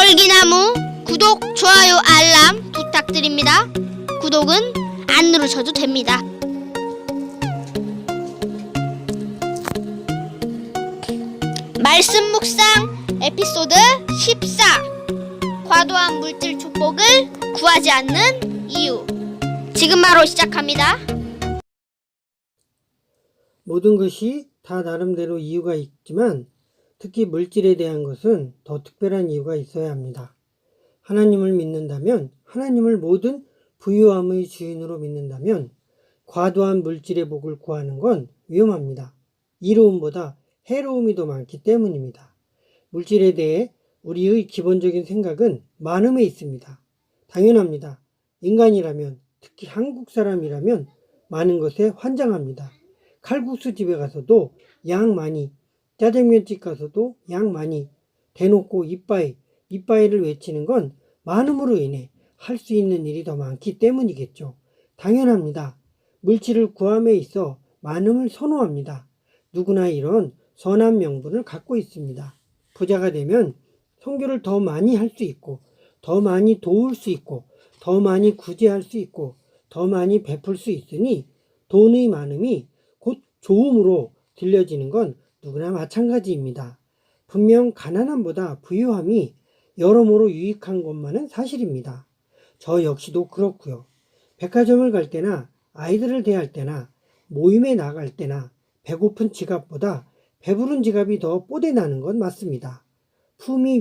떨기나무 구독, 좋아요, 알람 부탁드립니다. 구독은 안 누르셔도 됩니다. 말씀 묵상 에피소드 14. 과도한 물질 축복을 구하지 않는 이유. 지금 바로 시작합니다. 모든 것이 다 나름대로 이유가 있지만 특히 물질에 대한 것은 더 특별한 이유가 있어야 합니다. 하나님을 믿는다면, 하나님을 모든 부유함의 주인으로 믿는다면 과도한 물질의 복을 구하는 건 위험합니다. 이로움보다 해로움이 더 많기 때문입니다. 물질에 대해 우리의 기본적인 생각은 많음에 있습니다. 당연합니다. 인간이라면, 특히 한국 사람이라면 많은 것에 환장합니다. 칼국수 집에 가서도 양 많이, 짜장면집 가서도 양 많이, 대놓고 이빠이를 외치는 건 많음으로 인해 할 수 있는 일이 더 많기 때문이겠죠. 당연합니다. 물질을 구함에 있어 많음을 선호합니다. 누구나 이런 선한 명분을 갖고 있습니다. 부자가 되면 선교를 더 많이 할 수 있고, 더 많이 도울 수 있고, 더 많이 구제할 수 있고, 더 많이 베풀 수 있으니 돈의 많음이 곧 좋음으로 들려지는 건 누구나 마찬가지입니다. 분명 가난함보다 부유함이 여러모로 유익한 것만은 사실입니다. 저 역시도 그렇고요. 백화점을 갈 때나 아이들을 대할 때나 모임에 나갈 때나 배고픈 지갑보다 배부른 지갑이 더 뽀대나는 건 맞습니다. 품위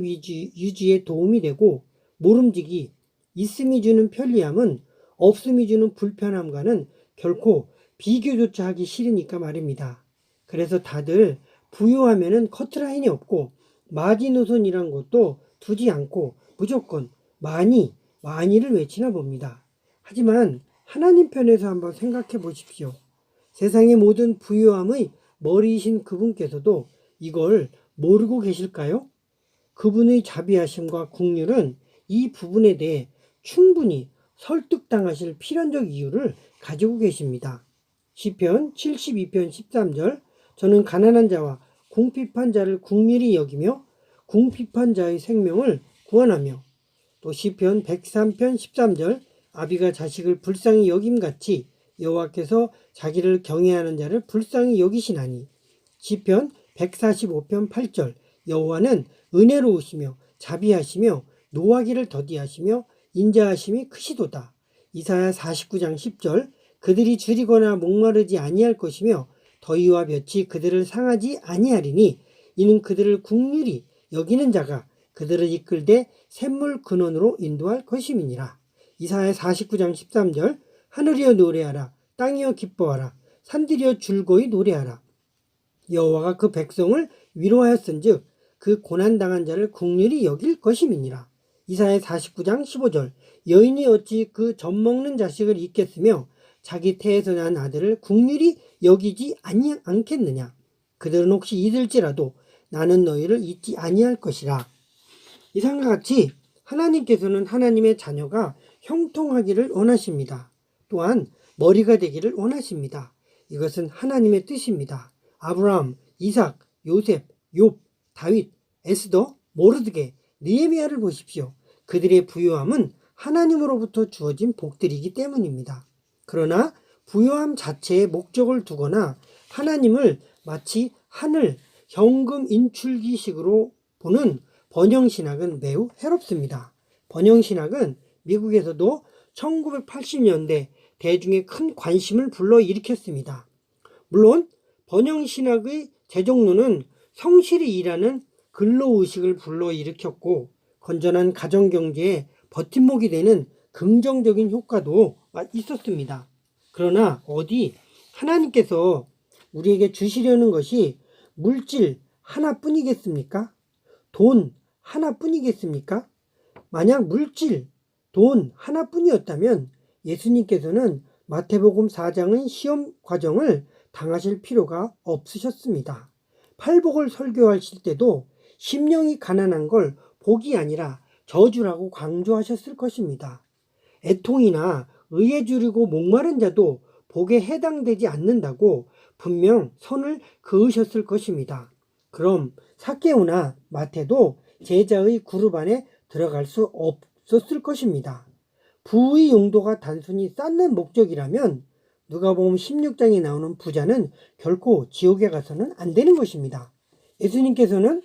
유지에 도움이 되고 모름지기, 있음이 주는 편리함은 없음이 주는 불편함과는 결코 비교조차 하기 싫으니까 말입니다. 그래서 다들 부유하면은 커트라인이 없고 마지노선이란 것도 두지 않고 무조건 많이를 외치나 봅니다. 하지만 하나님 편에서 한번 생각해 보십시오. 세상의 모든 부유함의 머리이신 그분께서도 이걸 모르고 계실까요? 그분의 자비하심과 긍휼은 이 부분에 대해 충분히 설득당하실 필연적 이유를 가지고 계십니다. 시편 72편 13절, 저는 가난한 자와 궁핍한 자를 긍휼히 여기며 궁핍한 자의 생명을 구원하며, 또 시편 103편 13절, 아비가 자식을 불쌍히 여김같이 여호와께서 자기를 경외하는 자를 불쌍히 여기시나니, 시편 145편 8절, 여호와는 은혜로우시며 자비하시며 노하기를 더디하시며 인자하심이 크시도다. 이사야 49장 10절, 그들이 줄이거나 목마르지 아니할 것이며 더위와 볕이 그들을 상하지 아니하리니 이는 그들을 긍휼히 여기는 자가 그들을 이끌되 샘물 근원으로 인도할 것임이니라. 이사야 49장 13절, 하늘이여 노래하라, 땅이여 기뻐하라, 산들이여 즐거이 노래하라. 여호와가 그 백성을 위로하였은즉 그 고난당한 자를 긍휼히 여길 것임이니라. 이사야 49장 15절, 여인이 어찌 그 젖먹는 자식을 잊겠으며 자기 태에서 난 아들을 긍휼히 여기지 않겠느냐. 그들은 혹시 잊을지라도 나는 너희를 잊지 아니할 것이라. 이상과 같이 하나님께서는 하나님의 자녀가 형통하기를 원하십니다. 또한 머리가 되기를 원하십니다. 이것은 하나님의 뜻입니다. 아브라함, 이삭, 요셉, 욥, 다윗, 에스더, 모르드게, 느헤미야를 보십시오. 그들의 부유함은 하나님으로부터 주어진 복들이기 때문입니다. 그러나 부유함 자체에 목적을 두거나 하나님을 마치 하늘, 현금 인출기식으로 보는 번영신학은 매우 해롭습니다. 번영신학은 미국에서도 1980년대 대중의 큰 관심을 불러일으켰습니다. 물론 번영신학의 재종로는 성실히 일하는 근로의식을 불러일으켰고 건전한 가정경제에 버팀목이 되는 긍정적인 효과도 있었습니다. 그러나 어디 하나님께서 우리에게 주시려는 것이 물질 하나뿐이겠습니까? 돈 하나뿐이겠습니까? 만약 물질, 돈 하나뿐이었다면 예수님께서는 마태복음 4장의 시험 과정을 당하실 필요가 없으셨습니다. 팔복을 설교하실 때도 심령이 가난한 걸 복이 아니라 저주라고 강조하셨을 것입니다. 애통이나 의에 줄이고 목마른 자도 복에 해당되지 않는다고 분명 선을 그으셨을 것입니다. 그럼 삭개오나 마태도 제자의 그룹 안에 들어갈 수 없었을 것입니다. 부의 용도가 단순히 쌓는 목적이라면 누가복음 16장에 나오는 부자는 결코 지옥에 가서는 안 되는 것입니다. 예수님께서는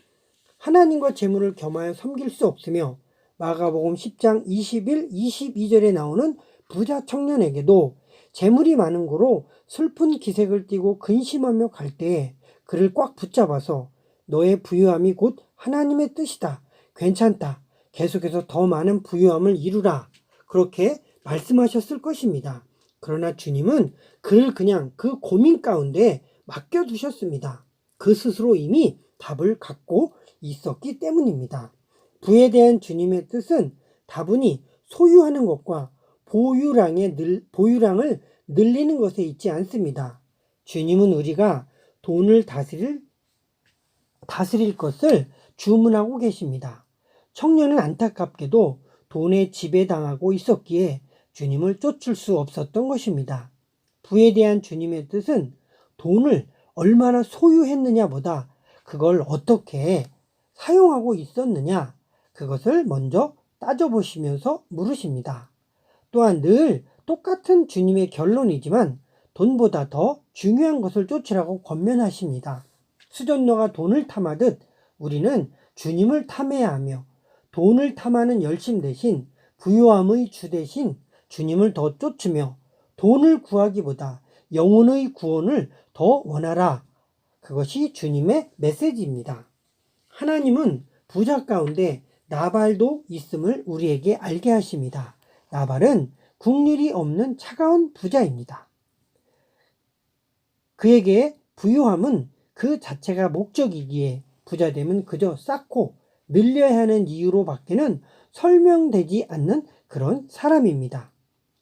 하나님과 재물을 겸하여 섬길 수 없으며 마가복음 10장 21, 22절에 나오는 부자 청년에게도 재물이 많은 고로 슬픈 기색을 띠고 근심하며 갈 때에 그를 꽉 붙잡아서 너의 부유함이 곧 하나님의 뜻이다. 괜찮다. 계속해서 더 많은 부유함을 이루라. 그렇게 말씀하셨을 것입니다. 그러나 주님은 그를 그냥 그 고민 가운데 맡겨두셨습니다. 그 스스로 이미 답을 갖고 있었기 때문입니다. 부에 대한 주님의 뜻은 다분히 소유하는 것과 보유량을 늘리는 것에 있지 않습니다. 주님은 우리가 돈을 다스릴 것을 주문하고 계십니다. 청년은 안타깝게도 돈에 지배당하고 있었기에 주님을 쫓을 수 없었던 것입니다. 부에 대한 주님의 뜻은 돈을 얼마나 소유했느냐보다 그걸 어떻게 사용하고 있었느냐, 그것을 먼저 따져보시면서 물으십니다. 또한 늘 똑같은 주님의 결론이지만 돈보다 더 중요한 것을 쫓으라고 권면하십니다. 수전녀가 돈을 탐하듯 우리는 주님을 탐해야 하며 돈을 탐하는 열심 대신 부유함의 주 대신 주님을 더 쫓으며 돈을 구하기보다 영혼의 구원을 더 원하라. 그것이 주님의 메시지입니다. 하나님은 부자 가운데 나발도 있음을 우리에게 알게 하십니다. 나발은 국률이 없는 차가운 부자입니다. 그에게 부유함은 그 자체가 목적이기에 부자됨은 그저 쌓고 늘려야 하는 이유로 밖에는 설명되지 않는 그런 사람입니다.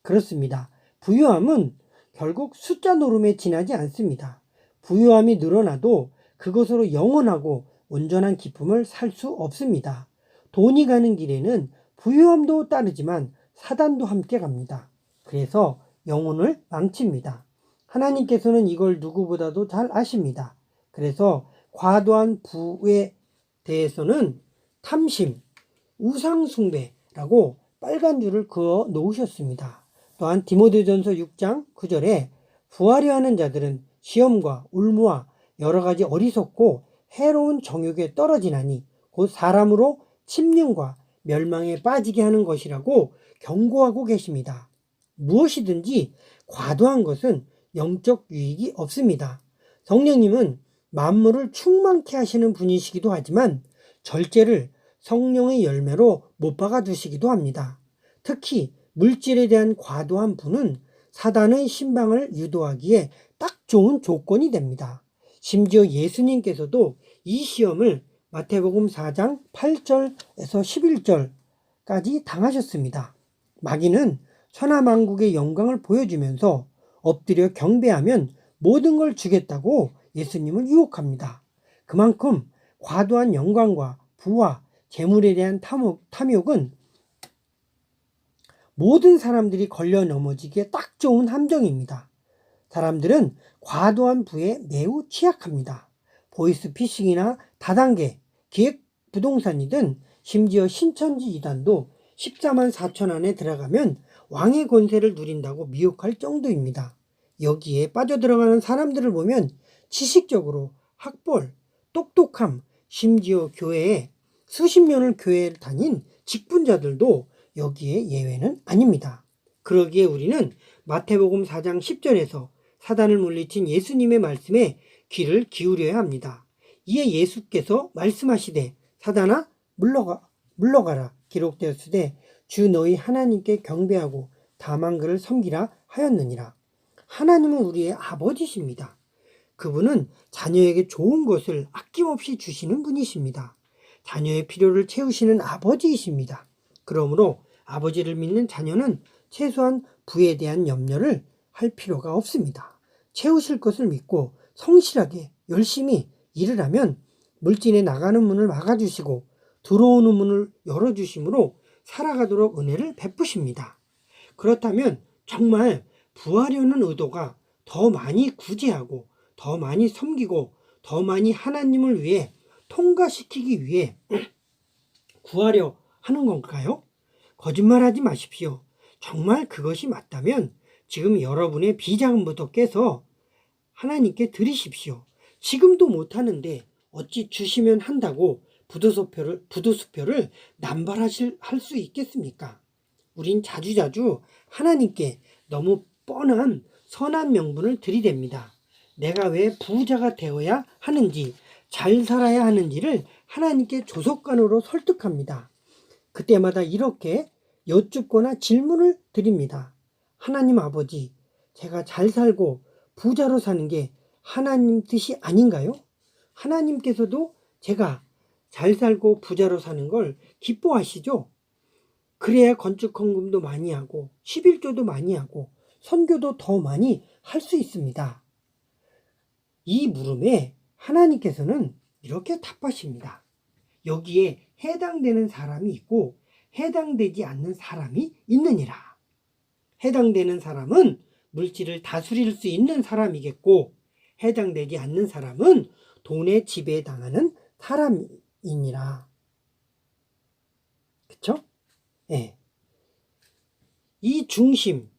그렇습니다. 부유함은 결국 숫자 노름에 지나지 않습니다. 부유함이 늘어나도 그것으로 영원하고 온전한 기쁨을 살 수 없습니다. 돈이 가는 길에는 부유함도 따르지만 사단도 함께 갑니다. 그래서 영혼을 망칩니다. 하나님께서는 이걸 누구보다도 잘 아십니다. 그래서 과도한 부에 대해서는 탐심, 우상숭배라고 빨간 줄을 그어 놓으셨습니다. 또한 디모데전서 6장 9절에 부하려 하는 자들은 시험과 울무와 여러 가지 어리석고 해로운 정욕에 떨어지나니 곧 사람으로 침륜과 멸망에 빠지게 하는 것이라고 경고하고 계십니다. 무엇이든지 과도한 것은 영적 유익이 없습니다. 성령님은 만물을 충만케 하시는 분이시기도 하지만 절제를 성령의 열매로 못 박아 두시기도 합니다. 특히 물질에 대한 과도한 분은 사단의 신방을 유도하기에 딱 좋은 조건이 됩니다. 심지어 예수님께서도 이 시험을 마태복음 4장 8절에서 11절까지 당하셨습니다. 마귀는 천하만국의 영광을 보여주면서 엎드려 경배하면 모든 걸 주겠다고 예수님을 유혹합니다. 그만큼 과도한 영광과 부와 재물에 대한 탐욕은 모든 사람들이 걸려 넘어지기에 딱 좋은 함정입니다. 사람들은 과도한 부에 매우 취약합니다. 보이스피싱이나 다단계, 기획 부동산이든 심지어 신천지 이단도 14만 4천 안에 들어가면 왕의 권세를 누린다고 미혹할 정도입니다. 여기에 빠져들어가는 사람들을 보면 지식적으로 학벌, 똑똑함, 심지어 교회에 수십 년을 교회를 다닌 직분자들도 여기에 예외는 아닙니다. 그러기에 우리는 마태복음 4장 10절에서 사단을 물리친 예수님의 말씀에 귀를 기울여야 합니다. 이에 예수께서 말씀하시되 사단아 물러가라 기록되었으되 주 너희 하나님께 경배하고 다만 그를 섬기라 하였느니라. 하나님은 우리의 아버지십니다. 그분은 자녀에게 좋은 것을 아낌없이 주시는 분이십니다. 자녀의 필요를 채우시는 아버지이십니다. 그러므로 아버지를 믿는 자녀는 최소한 부에 대한 염려를 할 필요가 없습니다. 채우실 것을 믿고 성실하게 열심히 일을 하면 물진에 나가는 문을 막아주시고 들어오는 문을 열어주심으로 살아가도록 은혜를 베푸십니다. 그렇다면 정말 부하려는 의도가 더 많이 구제하고 더 많이 섬기고 더 많이 하나님을 위해 통과시키기 위해 구하려 하는 건가요? 거짓말하지 마십시오. 정말 그것이 맞다면 지금 여러분의 비자금부터 깨서 하나님께 드리십시오. 지금도 못하는데 어찌 주시면 한다고 부도수표를 할 수 있겠습니까? 우린 자주자주 하나님께 너무 뻔한 선한 명분을 들이댑니다. 내가 왜 부자가 되어야 하는지, 잘 살아야 하는지를 하나님께 조속간으로 설득합니다. 그때마다 이렇게 여쭙거나 질문을 드립니다. 하나님 아버지, 제가 잘 살고 부자로 사는 게 하나님 뜻이 아닌가요? 하나님께서도 제가 잘 살고 부자로 사는 걸 기뻐하시죠? 그래야 건축 헌금도 많이 하고 11조도 많이 하고 선교도 더 많이 할 수 있습니다. 이 물음에 하나님께서는 이렇게 답하십니다. 여기에 해당되는 사람이 있고 해당되지 않는 사람이 있느니라. 해당되는 사람은 물질을 다스릴 수 있는 사람이겠고 해당되지 않는 사람은 돈에 지배당하는 사람이니라. 그쵸? 예. 이 중심,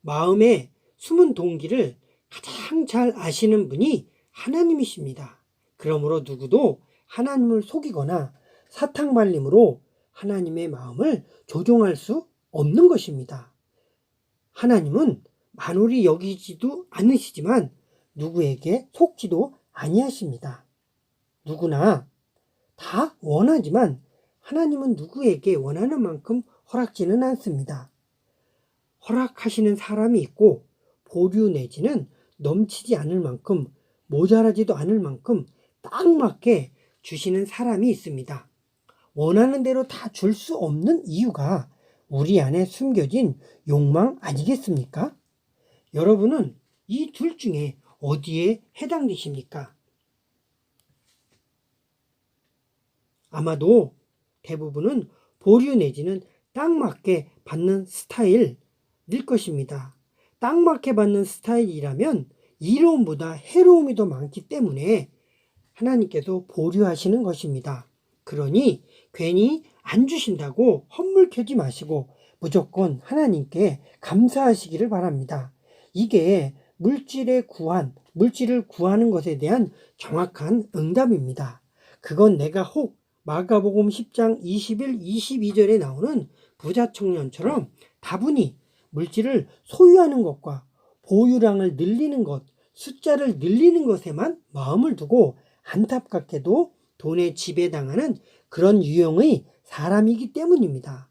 마음의 숨은 동기를 가장 잘 아시는 분이 하나님이십니다. 그러므로 누구도 하나님을 속이거나 사탕발림으로 하나님의 마음을 조종할 수 없는 것입니다. 하나님은 만홀히 여기지도 않으시지만 누구에게 속지도 아니하십니다. 누구나 다 원하지만 하나님은 누구에게 원하는 만큼 허락지는 않습니다. 허락하시는 사람이 있고 보류 내지는 넘치지 않을 만큼 모자라지도 않을 만큼 딱 맞게 주시는 사람이 있습니다. 원하는 대로 다 줄 수 없는 이유가 우리 안에 숨겨진 욕망 아니겠습니까? 여러분은 이 둘 중에 어디에 해당되십니까? 아마도 대부분은 보류 내지는 딱 맞게 받는 스타일일 것입니다. 딱 맞게 받는 스타일이라면 이로움보다 해로움이 더 많기 때문에 하나님께서 보류하시는 것입니다. 그러니 괜히 안 주신다고 헛물켜지 마시고 무조건 하나님께 감사하시기를 바랍니다. 이게 물질을 구하는 것에 대한 정확한 응답입니다. 그건 내가 혹 마가복음 10장 21, 22절에 나오는 부자 청년처럼 다분히 물질을 소유하는 것과 보유량을 늘리는 것, 숫자를 늘리는 것에만 마음을 두고 안타깝게도 돈에 지배당하는 그런 유형의 사람이기 때문입니다.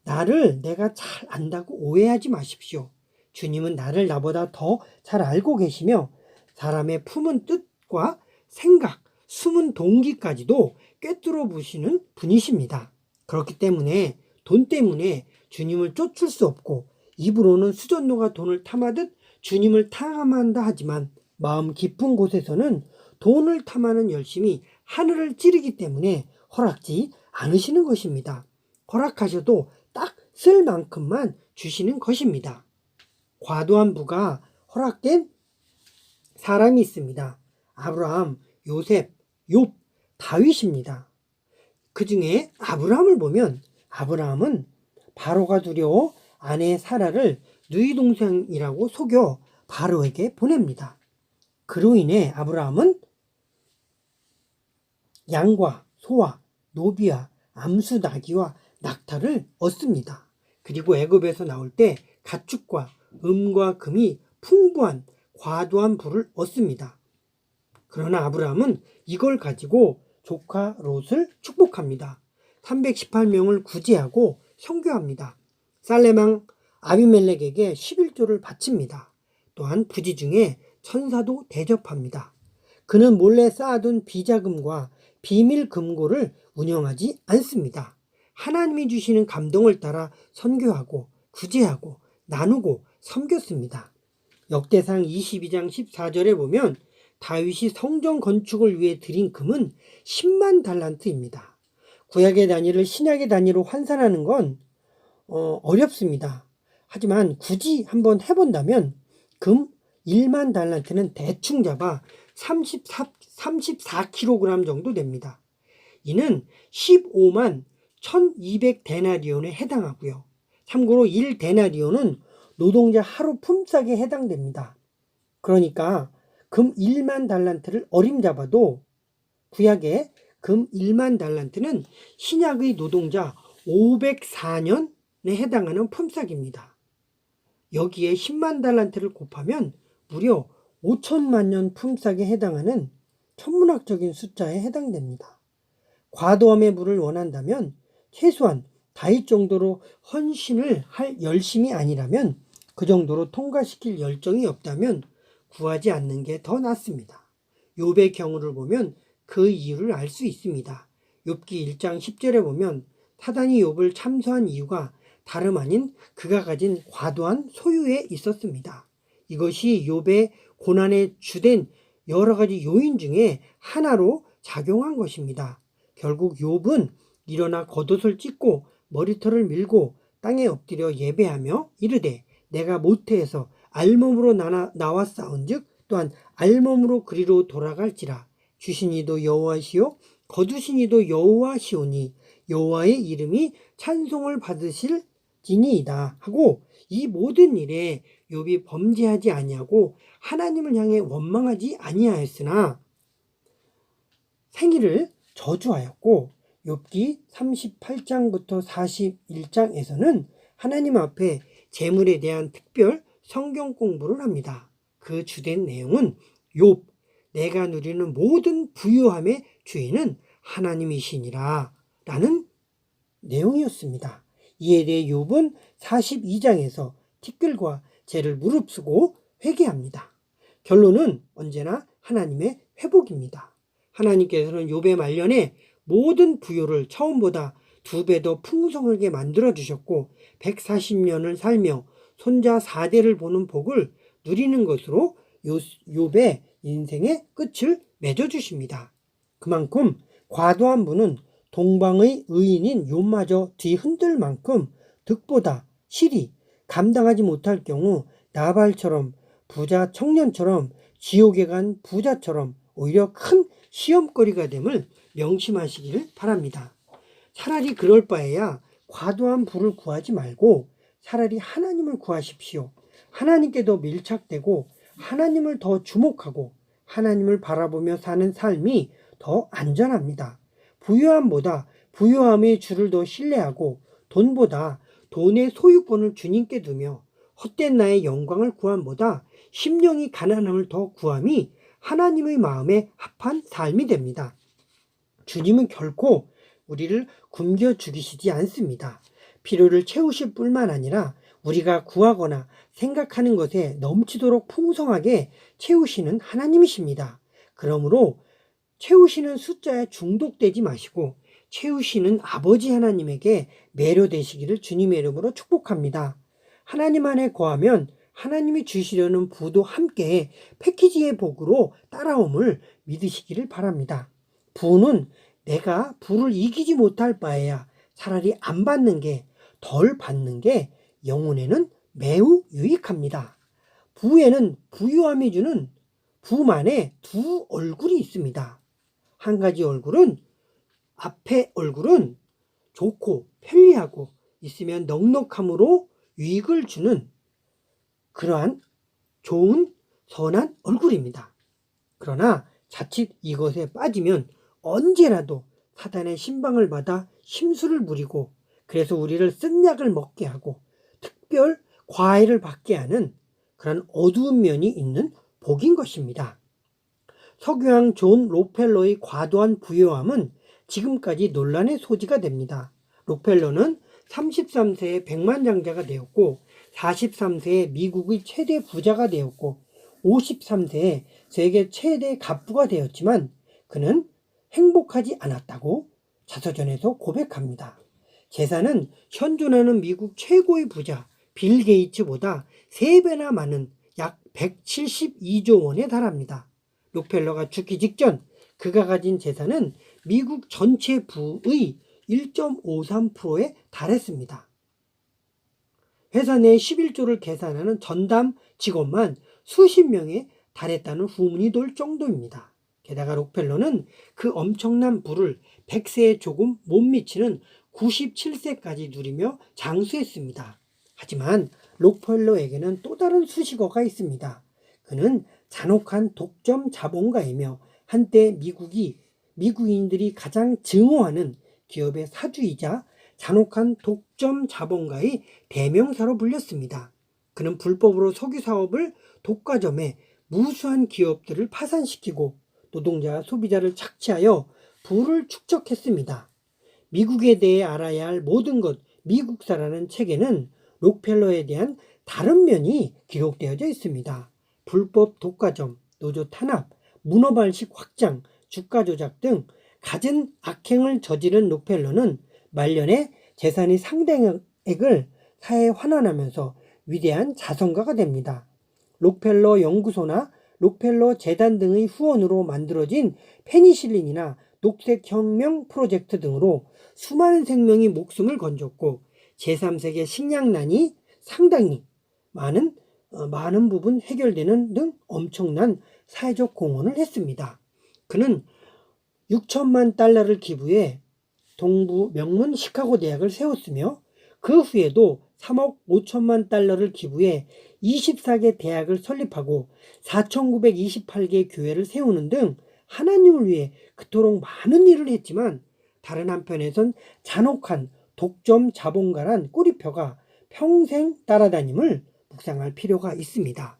나를 내가 잘 안다고 오해하지 마십시오. 주님은 나를 나보다 더 잘 알고 계시며 사람의 품은 뜻과 생각, 숨은 동기까지도 꿰뚫어 보시는 분이십니다. 그렇기 때문에 돈 때문에 주님을 쫓을 수 없고 입으로는 수전노가 돈을 탐하듯 주님을 탐한다 하지만 마음 깊은 곳에서는 돈을 탐하는 열심이 하늘을 찌르기 때문에 허락지 않으시는 것입니다. 허락하셔도 딱 쓸 만큼만 주시는 것입니다. 과도한 부가 허락된 사람이 있습니다. 아브라함, 요셉, 욥, 다윗입니다. 그 중에 아브라함을 보면 아브라함은 바로가 두려워 아내 사라를 누이 동생이라고 속여 바로에게 보냅니다. 그로 인해 아브라함은 양과 소와 노비와 암수 나귀와 낙타를 얻습니다. 그리고 애굽에서 나올 때 가축과 음과 금이 풍부한 과도한 부를 얻습니다. 그러나 아브라함은 이걸 가지고 조카 롯을 축복합니다. 318명을 구제하고 선교합니다. 살레망 아비멜렉에게 11조를 바칩니다. 또한 부지 중에 천사도 대접합니다. 그는 몰래 쌓아둔 비자금과 비밀 금고를 운영하지 않습니다. 하나님이 주시는 감동을 따라 선교하고 구제하고 나누고 섬겼습니다. 역대상 22장 14절에 보면 다윗이 성전 건축을 위해 드린 금은 10만 달란트입니다. 구약의 단위를 신약의 단위로 환산하는 건 어렵습니다. 하지만 굳이 한번 해본다면 금 1만 달란트는 대충 잡아 34kg 정도 됩니다. 이는 15만 1200데나리온에 해당하고요. 참고로 1데나리온은 노동자 하루 품삯에 해당됩니다. 그러니까 금 1만 달란트를 어림잡아도 구약의 금 1만 달란트는 신약의 노동자 504년에 해당하는 품삯입니다. 여기에 10만 달란트를 곱하면 무려 5천만 년 품삯에 해당하는 천문학적인 숫자에 해당됩니다. 과도함의 부를 원한다면 최소한 다윗 정도로 헌신을 할 열심이 아니라면, 그 정도로 통과시킬 열정이 없다면 구하지 않는 게 더 낫습니다. 욥의 경우를 보면 그 이유를 알 수 있습니다. 욥기 1장 10절에 보면 사단이 욥을 참소한 이유가 다름 아닌 그가 가진 과도한 소유에 있었습니다. 이것이 욥의 고난의 주된 여러 가지 요인 중에 하나로 작용한 것입니다. 결국 욥은 일어나 겉옷을 찢고 머리털을 밀고 땅에 엎드려 예배하며 이르되 내가 모태에서 알몸으로 나왔사온즉 또한 알몸으로 그리로 돌아갈지라. 주신 이도 여호와시요 거두신 이도 여호와시오니 여호와의 이름이 찬송을 받으실지니이다 하고, 이 모든 일에 욥이 범죄하지 아니하고 하나님을 향해 원망하지 아니하였으나 생일을 저주하였고, 욥기 38장부터 41장에서는 하나님 앞에 재물에 대한 특별 성경 공부를 합니다. 그 주된 내용은 욥, 내가 누리는 모든 부유함의 주인은 하나님이시니라 라는 내용이었습니다. 이에 대해 욥은 42장에서 티끌과 재를 무릅쓰고 회개합니다. 결론은 언제나 하나님의 회복입니다. 하나님께서는 욥의 말년에 모든 부요를 처음보다 2배 더 풍성하게 만들어 주셨고 140년을 살며 손자 4대를 보는 복을 누리는 것으로 욥의 인생의 끝을 맺어주십니다. 그만큼 과도한 분은 동방의 의인인 욥마저 뒤흔들 만큼 득보다 실이 감당하지 못할 경우 나발처럼 부자 청년처럼 지옥에 간 부자처럼 오히려 큰 시험거리가 됨을 명심하시기를 바랍니다. 차라리 그럴 바에야 과도한 부를 구하지 말고 차라리 하나님을 구하십시오. 하나님께 더 밀착되고 하나님을 더 주목하고 하나님을 바라보며 사는 삶이 더 안전합니다. 부유함보다 부유함의 주를 더 신뢰하고 돈보다 돈의 소유권을 주님께 두며 헛된 나의 영광을 구함보다 심령이 가난함을 더 구함이 하나님의 마음에 합한 삶이 됩니다. 주님은 결코 우리를 굶겨 죽이시지 않습니다. 필요를 채우실 뿐만 아니라 우리가 구하거나 생각하는 것에 넘치도록 풍성하게 채우시는 하나님이십니다. 그러므로 채우시는 숫자에 중독되지 마시고 채우시는 아버지 하나님에게 매료되시기를 주님의 이름으로 축복합니다. 하나님 안에 거하면 하나님이 주시려는 부도 함께 패키지의 복으로 따라옴을 믿으시기를 바랍니다. 부는 내가 부를 이기지 못할 바에야 차라리 안 받는 게, 덜 받는 게 영혼에는 매우 유익합니다. 부에는 부유함이 주는 부만의 두 얼굴이 있습니다. 한 가지 얼굴은, 앞에 얼굴은 좋고 편리하고 있으면 넉넉함으로 유익을 주는 그러한 좋은 선한 얼굴입니다. 그러나 자칫 이것에 빠지면 언제라도 사단의 신방을 받아 심술을 부리고 그래서 우리를 쓴 약을 먹게 하고 특별 과외를 받게 하는 그런 어두운 면이 있는 복인 것입니다. 석유왕 존 록펠러의 과도한 부유함은 지금까지 논란의 소지가 됩니다. 록펠러는 33세에 백만장자가 되었고 43세에 미국의 최대 부자가 되었고 53세에 세계 최대 갑부가 되었지만 그는 행복하지 않았다고 자서전에서 고백합니다. 재산은 현존하는 미국 최고의 부자 빌 게이츠보다 3배나 많은 약 172조 원에 달합니다. 록펠러가 죽기 직전 그가 가진 재산은 미국 전체 부의 1.53%에 달했습니다. 회사 내 11조를 계산하는 전담 직원만 수십 명에 달했다는 후문이 돌 정도입니다. 게다가 록펠러는 그 엄청난 부를 100세에 조금 못 미치는 97세까지 누리며 장수했습니다. 하지만 록펠러에게는 또 다른 수식어가 있습니다. 그는 잔혹한 독점 자본가이며 한때 미국인들이 가장 증오하는 기업의 사주이자 잔혹한 독점 자본가의 대명사로 불렸습니다. 그는 불법으로 석유 사업을 독과점해 무수한 기업들을 파산시키고 노동자, 소비자를 착취하여 부를 축적했습니다. 미국에 대해 알아야 할 모든 것 미국사라는 책에는 록펠러에 대한 다른 면이 기록되어져 있습니다. 불법 독과점, 노조 탄압, 문어발식 확장, 주가 조작 등 갖은 악행을 저지른 록펠러는 말년에 재산이 상당액을 사회에 환원하면서 위대한 자선가가 됩니다. 록펠러 연구소나 록펠러 재단 등의 후원으로 만들어진 페니실린이나 녹색혁명 프로젝트 등으로 수많은 생명이 목숨을 건졌고 제3세계 식량난이 상당히 많은 부분 해결되는 등 엄청난 사회적 공헌을 했습니다. 그는 6천만 달러를 기부해 동부 명문 시카고 대학을 세웠으며 그 후에도 3억 5천만 달러를 기부해 24개 대학을 설립하고 4,928개 교회를 세우는 등 하나님을 위해 그토록 많은 일을 했지만 다른 한편에선 잔혹한 독점 자본가란 꼬리표가 평생 따라다님을 묵상할 필요가 있습니다.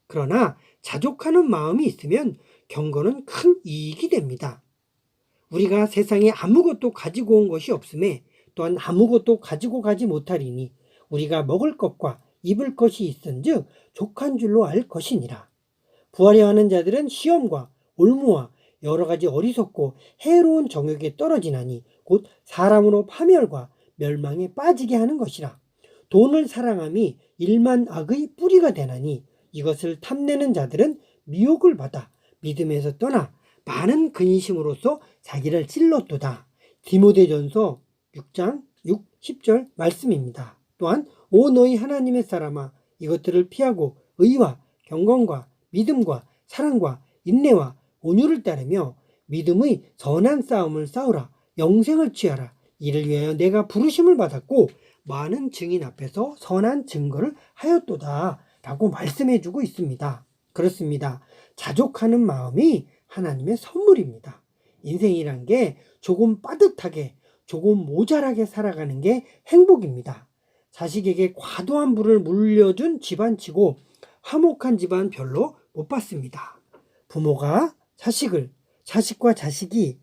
그러나 자족하는 마음이 있으면 경건은 큰 이익이 됩니다. 우리가 세상에 아무것도 가지고 온 것이 없음에 또한 아무것도 가지고 가지 못하리니 우리가 먹을 것과 입을 것이 있은즉 족한 줄로 알 것이니라. 부하려 하는 자들은 시험과 올무와 여러 가지 어리석고 해로운 정욕에 떨어지나니 곧 사람으로 파멸과 멸망에 빠지게 하는 것이라. 돈을 사랑함이 일만 악의 뿌리가 되나니 이것을 탐내는 자들은 미혹을 받아 믿음에서 떠나 많은 근심으로써 자기를 찔렀도다. 디모데전서 6장 6, 10절 말씀입니다. 또한 오 너희 하나님의 사람아 이것들을 피하고 의와 경건과 믿음과 사랑과 인내와 온유를 따르며 믿음의 선한 싸움을 싸우라. 영생을 취하라. 이를 위하여 내가 부르심을 받았고 많은 증인 앞에서 선한 증거를 하였도다 라고 말씀해주고 있습니다. 그렇습니다. 자족하는 마음이 하나님의 선물입니다. 인생이란 게 조금 빠듯하게 조금 모자라게 살아가는 게 행복입니다. 자식에게 과도한 부를 물려준 집안치고 화목한 집안 별로 못 봤습니다. 부모가 자식을, 자식과 자식이,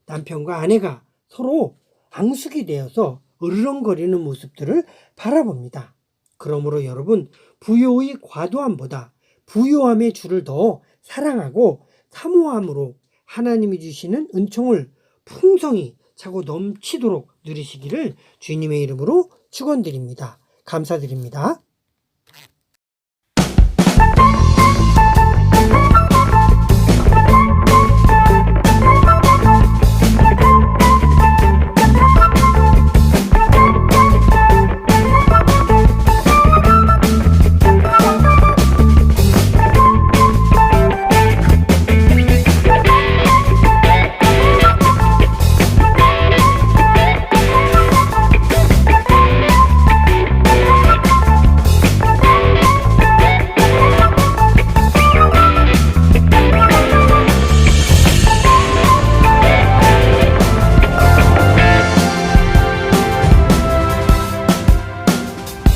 남편과 아내가 서로 앙숙이 되어서 으르렁거리는 모습들을 바라봅니다. 그러므로 여러분, 부요의 과도함보다 부요함의 주를 더 사랑하고 사모함으로 하나님이 주시는 은총을 풍성히 차고 넘치도록 누리시기를 주님의 이름으로 축원드립니다. 감사드립니다.